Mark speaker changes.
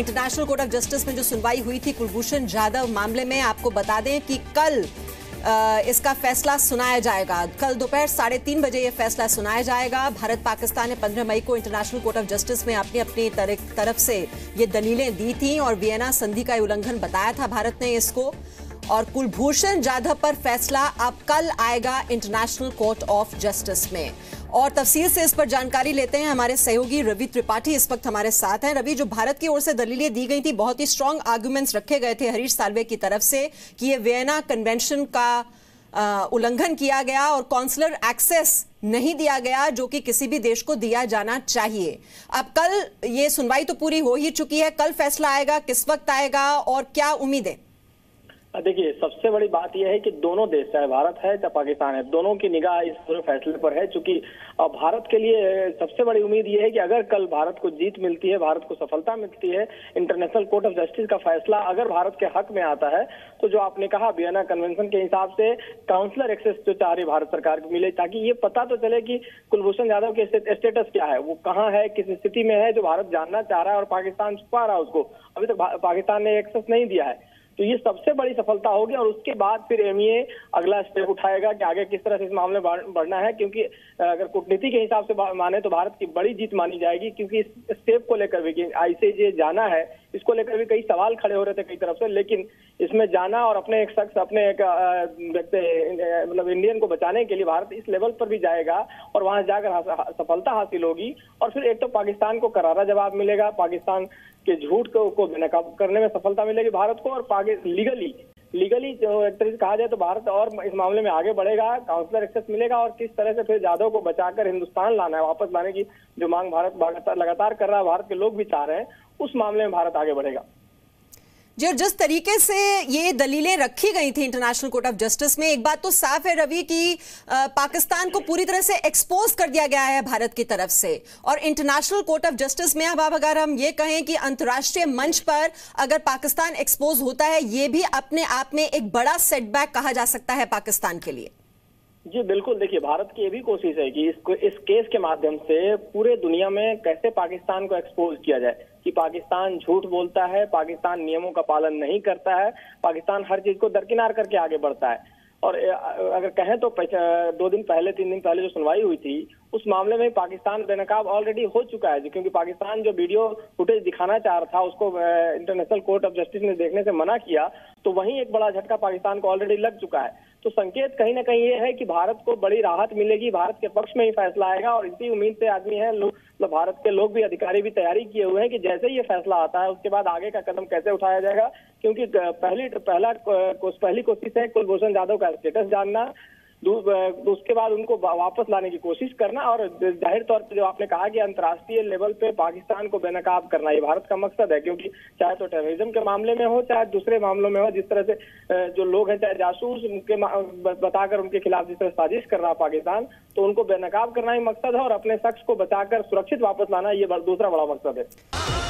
Speaker 1: International court of justice में जो सुनवाई हुई थी कुलभूषण जाधव मामले में, आपको बता दें कि कल इसका फैसला सुनाया जाएगा। कल दोपहर 3:30 बजे यह फैसला सुनाया जाएगा। भारत पाकिस्तान ने 15 मई को इंटरनेशनल कोर्ट ऑफ जस्टिस में अपनी अपनी तरफ से ये दलीलें दी थी और वियना संधि का उल्लंघन बताया था भारत ने इसको। और कुलभूषण जाधव पर फैसला अब कल आएगा इंटरनेशनल कोर्ट ऑफ जस्टिस में। और तफसील से इस पर जानकारी लेते हैं, हमारे सहयोगी रवि त्रिपाठी इस वक्त हमारे साथ हैं। रवि, जो भारत की ओर से दलीलें दी गई थी, बहुत ही स्ट्रांग आर्गुमेंट्स रखे गए थे हरीश साल्वे की तरफ से कि ये वियना कन्वेंशन का उल्लंघन किया गया और कॉन्सुलर एक्सेस नहीं दिया गया, जो कि किसी भी देश को दिया जाना चाहिए। अब कल ये सुनवाई तो पूरी हो ही चुकी है, कल फैसला आएगा, किस वक्त आएगा और क्या उम्मीद है?
Speaker 2: देखिए, सबसे बड़ी बात यह है कि दोनों देश, चाहे भारत है चाहे पाकिस्तान है, दोनों की निगाह इस पूरे फैसले पर है। चूंकि भारत के लिए सबसे बड़ी उम्मीद यह है कि अगर कल भारत को जीत मिलती है, भारत को सफलता मिलती है, इंटरनेशनल कोर्ट ऑफ जस्टिस का फैसला अगर भारत के हक में आता है, तो जो आपने कहा वियना कन्वेंशन के हिसाब से काउंसलर एक्सेस जो चाह रही भारत सरकार को मिले, ताकि ये पता तो चले कि कुलभूषण जाधव के स्टेटस क्या है, वो कहाँ है, किस स्थिति में है, जो भारत जानना चाह रहा है और पाकिस्तान छुपा रहा है उसको। अभी तक पाकिस्तान ने एक्सेस नहीं दिया है, तो ये सबसे बड़ी सफलता होगी। और उसके बाद फिर एमईए अगला स्टेप उठाएगा कि आगे किस तरह से इस मामले में बढ़ना है, क्योंकि अगर कूटनीति के हिसाब से माने तो भारत की बड़ी जीत मानी जाएगी। क्योंकि इस स्टेप को लेकर भी आईसीजे जाना है, इसको लेकर भी कई सवाल खड़े हो रहे थे कई तरफ से, लेकिन इसमें जाना और अपने एक शख्स, अपने एक व्यक्ति, मतलब इंडियन को बचाने के लिए भारत इस लेवल पर भी जाएगा और वहां जाकर सफलता हासिल होगी। और फिर एक तो पाकिस्तान को करारा जवाब मिलेगा, पाकिस्तान के झूठ को बेनकाब करने में सफलता मिलेगी भारत को, और लीगली जो एक तरह से कहा जाए तो भारत और इस मामले में आगे बढ़ेगा, काउंसलर एक्सेस मिलेगा। और किस तरह से फिर जाधव को बचाकर हिंदुस्तान लाना है, वापस लाने की जो मांग भारत लगातार कर रहा है, भारत के लोग भी चाह रहे हैं, उस मामले में भारत आगे बढ़ेगा।
Speaker 1: जी, और जिस तरीके से ये दलीलें रखी गई थी इंटरनेशनल कोर्ट ऑफ जस्टिस में, एक बात तो साफ है रवि कि पाकिस्तान को पूरी तरह से एक्सपोज कर दिया गया है भारत की तरफ से। और इंटरनेशनल कोर्ट ऑफ जस्टिस में अब अगर हम ये कहें कि अंतर्राष्ट्रीय मंच पर अगर पाकिस्तान एक्सपोज होता है, ये भी अपने आप में एक बड़ा सेटबैक कहा जा सकता है पाकिस्तान के लिए।
Speaker 2: जी बिल्कुल, देखिए, भारत की ये भी कोशिश है कि इस केस के माध्यम से पूरे दुनिया में कैसे पाकिस्तान को एक्सपोज किया जाए कि पाकिस्तान झूठ बोलता है, पाकिस्तान नियमों का पालन नहीं करता है, पाकिस्तान हर चीज को दरकिनार करके आगे बढ़ता है। और अगर कहें तो 3 दिन पहले जो सुनवाई हुई थी, उस मामले में पाकिस्तान बेनकाब ऑलरेडी हो चुका है, क्योंकि पाकिस्तान जो वीडियो फुटेज दिखाना चाह रहा था उसको इंटरनेशनल कोर्ट ऑफ जस्टिस ने देखने से मना किया, तो वहीं एक बड़ा झटका पाकिस्तान को ऑलरेडी लग चुका है। तो संकेत कहीं ना कहीं ये है कि भारत को बड़ी राहत मिलेगी, भारत के पक्ष में ही फैसला आएगा। और इसी उम्मीद से आदमी है, मतलब भारत के लोग भी, अधिकारी भी तैयारी किए हुए हैं कि जैसे ही ये फैसला आता है उसके बाद आगे का कदम कैसे उठाया जाएगा। क्योंकि पहली कोशिश है कुलभूषण जाधव का स्टेटस जानना, उसके बाद उनको वापस लाने की कोशिश करना, और जाहिर तौर पे जो आपने कहा कि अंतर्राष्ट्रीय लेवल पे पाकिस्तान को बेनकाब करना, ये भारत का मकसद है। क्योंकि चाहे तो टेररिज्म के मामले में हो, चाहे दूसरे मामलों में हो, जिस तरह से जो लोग हैं, चाहे जासूस उनके बताकर उनके खिलाफ जिस तरह साजिश कर रहा पाकिस्तान, तो उनको बेनकाब करना ही मकसद है, और अपने शख्स को बचाकर सुरक्षित वापस लाना ये दूसरा बड़ा मकसद है।